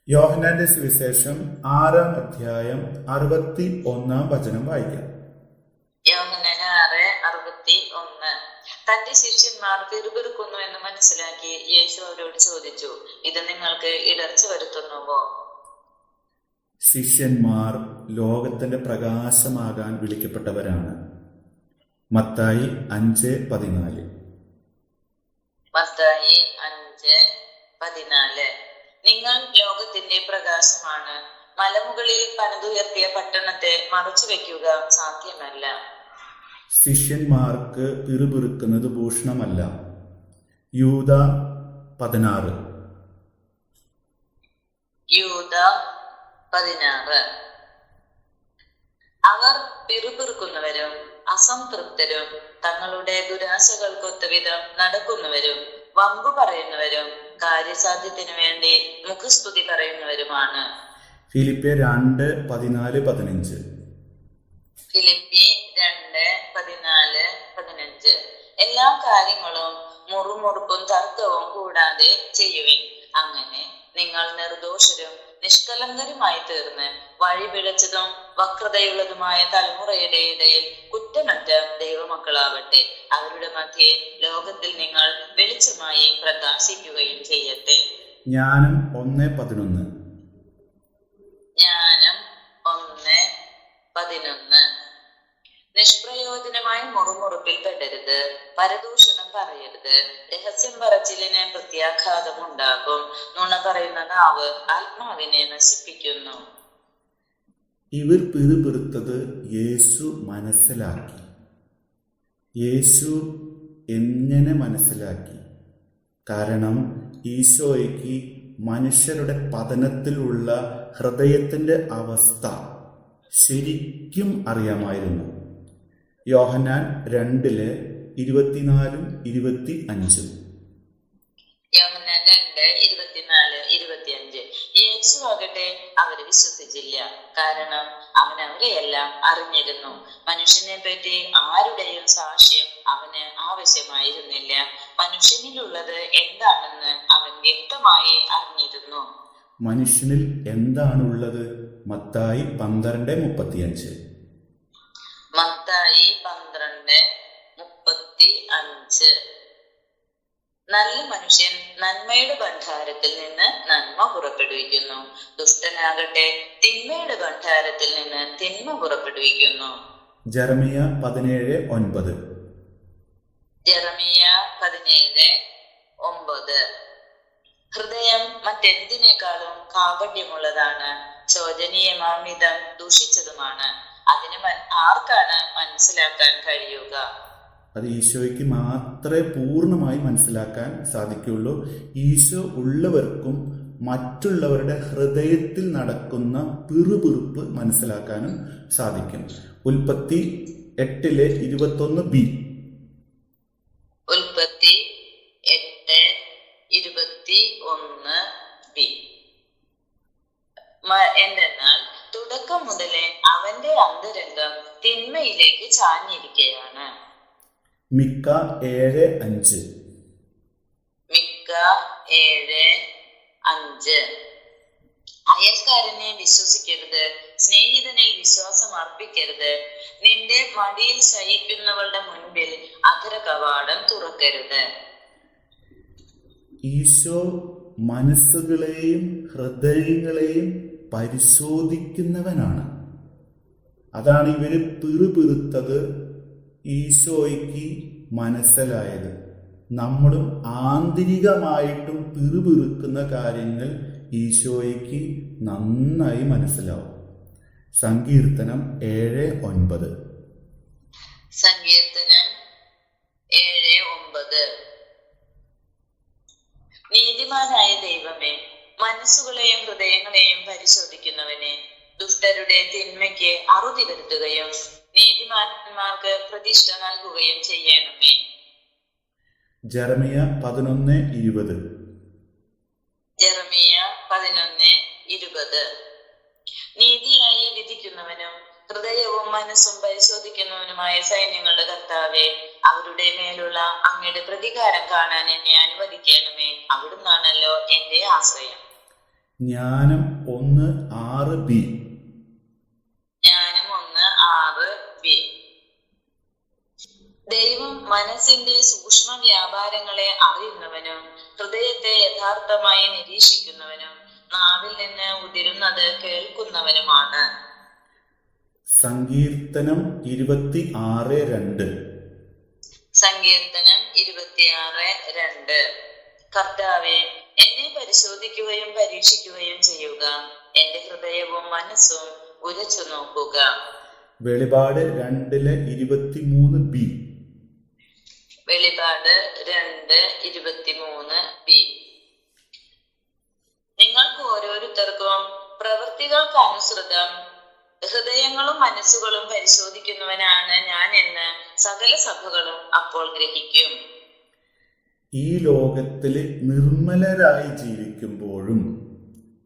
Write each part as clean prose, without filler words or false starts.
യോഹന്നാന്റെ സുവിശേഷം 6-ാം അധ്യായം 61 വായിക്കാം. യോഹന്നാൻ 6:61. തന്റെ ശിഷ്യന്മാർ പിറുപിറുക്കുന്നു എന്ന് മനസ്സിലാക്കി യേശു അവരോട് ചോദിച്ചു, ഇത് നിങ്ങൾക്ക് ഇടർച്ച വരുത്തുന്നുവോ? ശിഷ്യന്മാർ ലോകത്തിന്റെ പ്രകാശമാകാൻ വിളിക്കപ്പെട്ടവരാണ്. മത്തായി 5:14. മത്തായി 5:14. നിങ്ങൾ ലോകത്തിന്റെ പ്രകാശമാണ്. മലമുകളിൽ പണിതുയർത്തിയ പട്ടണത്തെ മറച്ചു വെക്കുക സാധ്യമല്ല. ശിഷ്യന്മാർക്ക് പിറുപിറുക്കുന്നത് ഭൂഷണമല്ല. യൂദ 16. യൂദ 16. അവർ പിറുപിറുക്കുന്നവരും അസംതൃപ്തരും തങ്ങളുടെ ദുരാശകൾക്കൊത്ത വിധം നടക്കുന്നവരും വമ്പു പറയുന്നവരും കാര്യസാധ്യത്തിനു വേണ്ടി മുഖസ്തുതി പറയുന്നവരുമാണ്. ഫിലിപ്പിയർ 2:14-15. ഫിലിപ്പി 2:14-15. എല്ലാ കാര്യങ്ങളും മുറുമുറുപ്പും തർക്കവും കൂടാതെ ചെയ്യുവിൻ. അങ്ങനെ നിങ്ങൾ നിർദോഷരും നിഷ്കളങ്കരുമായി തീർന്ന് വഴിപിഴച്ചതും വക്രതയുള്ളതുമായ തലമുറയുടെ ഇടയിൽ കുറ്റമറ്റ ദൈവമക്കളാവട്ടെ. അവരുടെ മധ്യേ ലോകത്തിൽ നിങ്ങൾ വെളിച്ചമായി പ്രകാശിക്കുകയും ചെയ്യട്ടെ. ജ്ഞാനം 1:11. ജ്ഞാനം 1:11. നിഷ്പ്രയോജനമായി മുറുമുറുപ്പിൽ പെടരുത്, പരദൂഷണം പറയരുത്. രഹസ്യം പറച്ചിലിന് പ്രത്യാഘാതം ഉണ്ടാകും. നുണ പറയുന്ന നാവ് ആത്മാവിനെ നശിപ്പിക്കുന്നു. ഇവർ പിറുപിറുത്തത് യേശു മനസ്സിലാക്കി. യേശു എങ്ങനെ മനസ്സിലാക്കി? കാരണം ഈശോയ്ക്ക് മനുഷ്യരുടെ പതനത്തിലുള്ള ഹൃദയത്തിന്റെ അവസ്ഥ ശരിക്കും അറിയാമായിരുന്നു. യോഹന്നാൻ 2:24-25. യോഹന്നാൻ 2:24-25. യേശു ആകട്ടെ അവരെ വിശ്വസിച്ചില്ല, കാരണം അവൻ അവരെയെല്ലാം അറിഞ്ഞിരുന്നു. മനുഷ്യനെ പറ്റി ആരുടെയും സാക്ഷ്യം അവന് ആവശ്യമായിരുന്നില്ല. മനുഷ്യനിലുള്ളത് എന്താണെന്ന് അവൻ വ്യക്തമായി അറിഞ്ഞിരുന്നു. മനുഷ്യനിൽ എന്താണുള്ളത്? മത്തായി 12:35. മത്തായി 12:35. നല്ല മനുഷ്യൻ നന്മയുടെ ഭണ്ഡാരത്തിൽ നിന്ന് നന്മ പുറപ്പെടുവിക്കുന്നു. ദുഷ്ടനാകട്ടെ തിന്മയുടെ ഭണ്ഡാരത്തിൽ നിന്ന് തിന്മ പുറപ്പെടുവിക്കുന്നു. ജെറമിയ 17:9. ജെറമിയ 17:9. ഹൃദയം മറ്റെന്തിനേക്കാളും കാപട്യമുള്ളതാണ്, ശോചനീയമാംവിധം ദൂഷിച്ചതുമാണ്. അതിന് ആർക്കാണ് മനസ്സിലാക്കാൻ കഴിയുക? അത് ഈശോയ്ക്ക് മാത്രമേ പൂർണ്ണമായി മനസ്സിലാക്കാൻ സാധിക്കുകയുള്ളൂ. ഈശോ ഉള്ളവർക്കും മറ്റുള്ളവരുടെ ഹൃദയത്തിൽ നടക്കുന്ന പിറുപിറുപ്പ് മനസ്സിലാക്കാനും സാധിക്കും. ഉൽപ്പത്തി 8:21b. ഉൽപ്പത്തി 8:21b. എന്തെന്നാൽ തുടക്കം മുതലേ അവന്റെ അന്തരംഗം തിന്മയിലേക്ക് ചാഞ്ഞിരിക്കുകയാണ്. മിക്ക 7:5. മിക്ക 7:5. അയൽക്കാരനെ വിശ്വസിക്കരുത്, സ്നേഹിതനിൽ വിശ്വാസം അർപ്പിക്കരുത്. നിന്റെ മടിയിൽ ശയിക്കുന്നവളുടെ മുൻപിൽ അധര കവാടം തുറക്കരുത്. ഈശോ മനസ്സുകളെയും ഹൃദയങ്ങളെയും പരിശോധിക്കുന്നവനാണ്. അതാണ് ഇവര് പിറുപിറുത്തത് ഈശോയ്ക്ക് മനസ്സിലായത്. നമ്മളും ആന്തരികമായിട്ടും പിറുപിറുക്കുന്ന കാര്യങ്ങൾ ഈശോയ്ക്ക് നന്നായി മനസ്സിലാവും. സങ്കീർത്തനം 7:9. സങ്കീർത്തനം 7:9. നീതിമാനായ ദൈവമേ, മനസ്സുകളെയും ഹൃദയങ്ങളെയും പരിശോധിക്കുന്നവനെ, ദുഷ്ടരുടെ തിന്മയ്ക്ക് അറുതി വരുത്തുകയും നീതിമാന്മാർക്ക് പ്രതിഷ്ഠ നൽകുകയും ചെയ്യണമേ. ജെറമിയ 11:20. ജെറമിയ 11:20. നീതിയായി വിധിക്കുന്നവനും ഹൃദയവും മനസ്സും പരിശോധിക്കുന്നവനുമായ സൈന്യങ്ങളുടെ കർത്താവേ, അവരുടെ മേലുള്ള അങ്ങയുടെ പ്രതികാരം കാണാൻ എന്നെ അനുവദിക്കണമേ. അവിടുന്നാണല്ലോ എന്റെ ആശ്രയം. ജ്ഞാനം 1:6b. ജ്ഞാനം 1:6b. ദൈവം മനസ്സിന്റെ സൂക്ഷ്മ വ്യാപാരങ്ങളെ അറിയുന്നവനും ഹൃദയത്തെ യഥാർത്ഥമായി നിരീക്ഷിക്കുന്നവനും നാവിൽ നിന്ന് ഉതിരുന്നത് കേൾക്കുന്നവനുമാണ്. സങ്കീർത്തനം 26:2. സങ്കീർത്തനം 26:2. കർത്താവേ, എന്നെ പരിശോധിക്കുകയും പരീക്ഷിക്കുകയും ചെയ്യുക, എന്റെ ഹൃദയവും മനസ്സും ഉരച്ചു നോക്കുക. വെളിപാട് 2:23b. വെളിപാട് 2:23b. നിങ്ങൾക്ക് ഓരോരുത്തർക്കും പ്രവൃത്തികൾക്ക് അനുസൃതം ഹൃദയങ്ങളും മനസ്സുകളും പരിശോധിക്കുന്നവനാണ് ഞാൻ എന്ന് സകല സഭകളും അപ്പോൾ ഗ്രഹിക്കും. ഈ ലോകത്തില് നിർമ്മലരായി ജീവിക്കുമ്പോഴും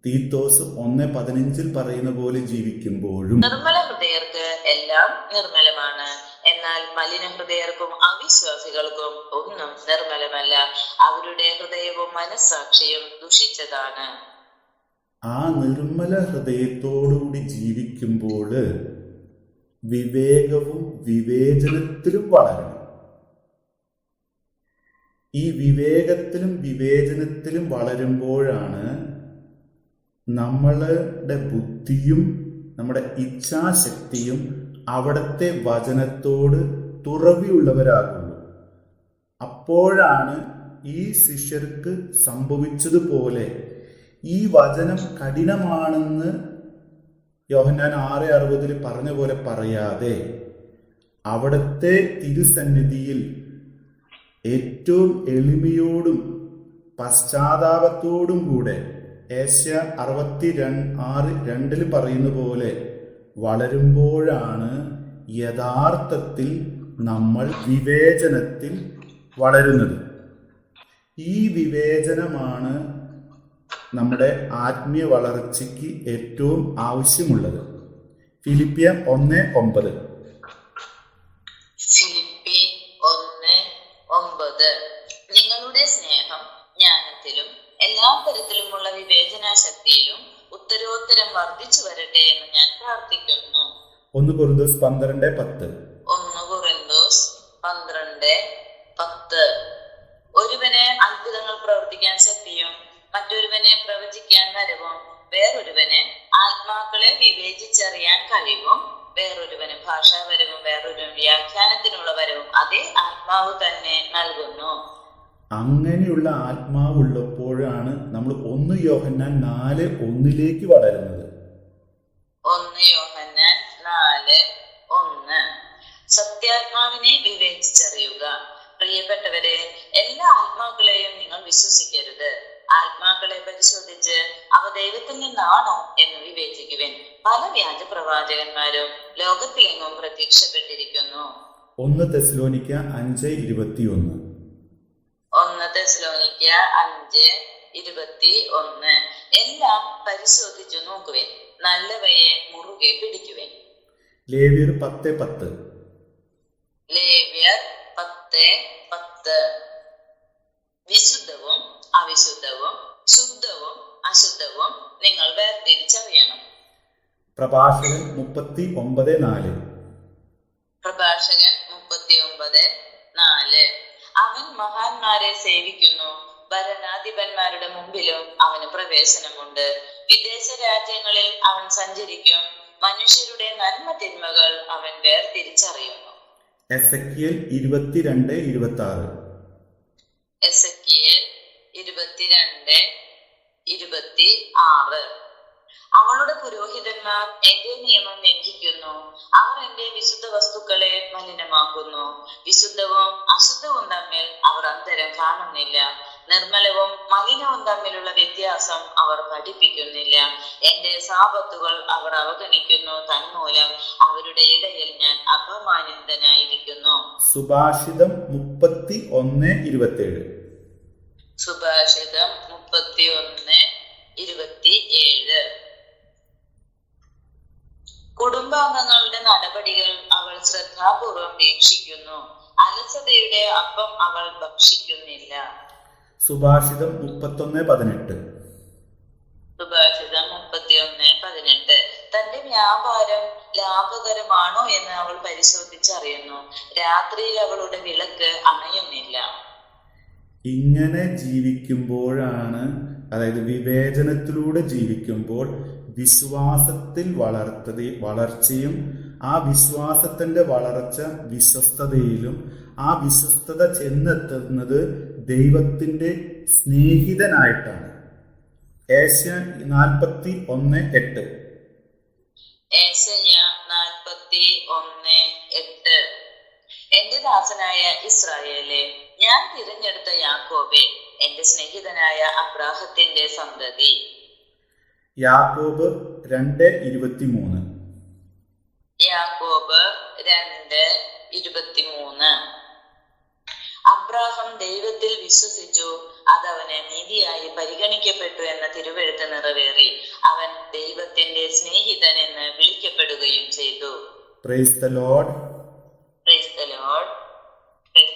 തീത്തോസ് 1:15 പറയുന്ന പോലെ ജീവിക്കുമ്പോഴും നിർമ്മല ഹൃദയർക്ക് എല്ലാം നിർമ്മലമാണ്, എന്നാൽ മലിന ഹൃദയർക്കും അവിശ്വാസികൾക്കും ഒന്നും നിർമ്മലമല്ല. അവരുടെ ഹൃദയവും മനസ്സാക്ഷിയും ദുഷിച്ചതാണ്. ആ നിർമ്മല ഹൃദയത്തോടുകൂടി ജീവിക്കുമ്പോൾ വിവേകവും വിവേചനത്തിലും വളരണം. ഈ വിവേകത്തിലും വിവേചനത്തിലും വളരുമ്പോഴാണ് നമ്മളുടെ ബുദ്ധിയും നമ്മുടെ ഇച്ഛാശക്തിയും അവിടുത്തെ വചനത്തോട് തുറവിയുള്ളവരാകുള്ളൂ. അപ്പോഴാണ് ഈ ശിഷ്യർക്ക് സംഭവിച്ചതുപോലെ ഈ വചനം കഠിനമാണെന്ന് യോഹന്നാൻ 6:60 പറഞ്ഞ പോലെ പറയാതെ അവിടുത്തെ തിരുസന്നിധിയിൽ ഏറ്റവും എളിമയോടും പശ്ചാത്താപത്തോടും കൂടെ ഏഷ്യ 66:2 പറയുന്ന പോലെ വളരുമ്പോഴാണ് യഥാർത്ഥത്തിൽ നമ്മൾ വിവേചനത്തിൽ വളരുന്നത്. ഈ വിവേചനമാണ് നമ്മുടെ ആത്മീയ വളർച്ചയ്ക്ക് ഏറ്റവും ആവശ്യമുള്ളത്. ഫിലിപ്പിയർ 1:9. ഫിലിപ്പി 1:9. നിങ്ങളുടെ സ്നേഹം ജ്ഞാനത്തിലും എല്ലാ തരത്തിലുമുള്ള വിവേചനാശക്തിയിലും ഉത്തരോത്തരം വർദ്ധിച്ചു വരട്ടെ എന്ന് ഞാൻ പ്രാർത്ഥിക്കുന്നു. 1 കൊരിന്തോസ് 12:10. 1 കൊരിന്തോസ് 12:10. ഒരുവന് അത്ഭുതങ്ങൾ പ്രവർത്തിക്കാൻ ശക്തിയും മറ്റൊരുവനെ പ്രവചിക്കാൻ വരവും വേറൊരുവന് ആത്മാക്കളെ വിവേചിച്ചറിയാൻ കഴിവും വേറൊരുവന് ഭാഷാപരവും വേറൊരു വ്യാഖ്യാനത്തിനുള്ള വരവും അതേ ആത്മാവ് തന്നെ നൽകുന്നു. അങ്ങനെയുള്ള ആത്മാവുള്ളപ്പോഴാണ് നമ്മൾ 1 യോഹന്നാൻ 4:1 വളരുന്നത്. 1 യോഹന്നാൻ 4:1. സത്യാത്മാവിനെ വിവേചിച്ചറിയുക. പ്രിയപ്പെട്ടവരെ, എല്ലാ ആത്മാക്കളെയും നിങ്ങൾ വിശ്വസിക്കരുത്. ആത്മാക്കളെ പരിശോധിച്ച് അവ ദൈവത്തിൽ നിന്നാണോ എന്ന് വിവേചിക്കുവിൻ. പല വ്യാജ പ്രവാചകന്മാരും ലോകത്തിലെങ്ങും പ്രത്യക്ഷപ്പെട്ടിരിക്കുന്നു. 1 തെസ്സലോനിക്ക 5:21. 1 തെസ്സലോനിക്ക 5:21. എല്ലാം പരിശോധിച്ചു നോക്കുവിൻ, നല്ലവയെ മുറുകെ പിടിക്കുവിൻ. ലേവ്യർ 10:10. ലേവ്യർ 10:10. വിശുദ്ധവും അവിശുദ്ധവും ശുദ്ധവും അശുദ്ധവും നിങ്ങൾ വേർതിരിച്ചറിയണം. പ്രഭാഷകൻ 39:4. പ്രഭാഷകൻ 39:4. അവൻ മഹാന്മാരെ സേവിക്കുന്നു, ഭരണാധിപന്മാരുടെ മുമ്പിലും അവന് പ്രവേശനമുണ്ട്. വിദേശ രാജ്യങ്ങളിൽ അവൻ സഞ്ചരിക്കും, മനുഷ്യരുടെ നന്മ തിന്മകൾ അവൻ വേർതിരിച്ചറിയുന്നു. എസെക്കിയേൽ 22:26. എസെക്കിയേൽ 22:26. അവളുടെ പുരോഹിതന്മാർ എന്റെ നിയമം ലംഘിക്കുന്നു, അവർ എന്റെ വിശുദ്ധ വസ്തുക്കളെ മലിനമാക്കുന്നു. വിശുദ്ധവും അശുദ്ധവും തമ്മിൽ അവർ അന്തരം കാണുന്നില്ല, നിർമ്മലവും മലിനവും തമ്മിലുള്ള വ്യത്യാസം അവർ പഠിപ്പിക്കുന്നില്ല. എന്റെ സാബത്തുകൾ അവർ അവഗണിക്കുന്നു, തന്മൂലം അവരുടെ ഇടയിൽ ഞാൻ അപമാനിതനായിരിക്കുന്നു. സുഭാഷിതം 31:27. സുഭാഷിതം 31:27. കുടുംബാംഗങ്ങളുടെ നടപടികൾ അവൾ ശ്രദ്ധാപൂർവം വീക്ഷിക്കുന്നു, അലസതയുടെ അപ്പം അവൾ ഭക്ഷിക്കുന്നില്ല. സുഭാഷിതം 31:18. സുഭാഷിതം 31:18. തന്റെ വ്യാപാരം ലാഭകരമാണോ എന്ന് അവൾ പരിശോധിച്ചറിയുന്നു. രാത്രിയിൽ അവളുടെ വിളക്ക് അണയുന്നില്ല. ഇങ്ങനെ ജീവിക്കുമ്പോഴാണ്, അതായത് വിവേചനത്തിലൂടെ ജീവിക്കുമ്പോൾ വിശ്വാസത്തിൽ വളർച്ചയും ആ വിശ്വാസത്തിന്റെ വളർച്ച വിശ്വസ്തതയിലും ആ വിശ്വസ്തത ചെന്നെത്തുന്നത് ദൈവത്തിന്റെ സ്നേഹിതനായിട്ടാണ്. ഏഷ്യ 41:8. ഏശയ്യ 41:8. എന്റെ ദാസനായ ഇസ്രായേലെ, ഞാൻ തിരഞ്ഞെടുത്ത യാക്കോബെ, എന്റെ സ്നേഹിതനായ അബ്രാഹത്തിന്റെ സന്തതി. യാക്കോബ് 2:23. യാക്കോബ് 2:23. അബ്രാഹം ദൈവത്തിൽ വിശ്വസിച്ചു, അതവന് നീതിയായി പരിഗണിക്കപ്പെട്ടു എന്ന തിരുവെഴുത്ത് നിറവേറി. അവൻ ദൈവത്തിന്റെ സ്നേഹിതൻ എന്ന് വിളിക്കപ്പെടുകയും ചെയ്തു. Praise the Lord.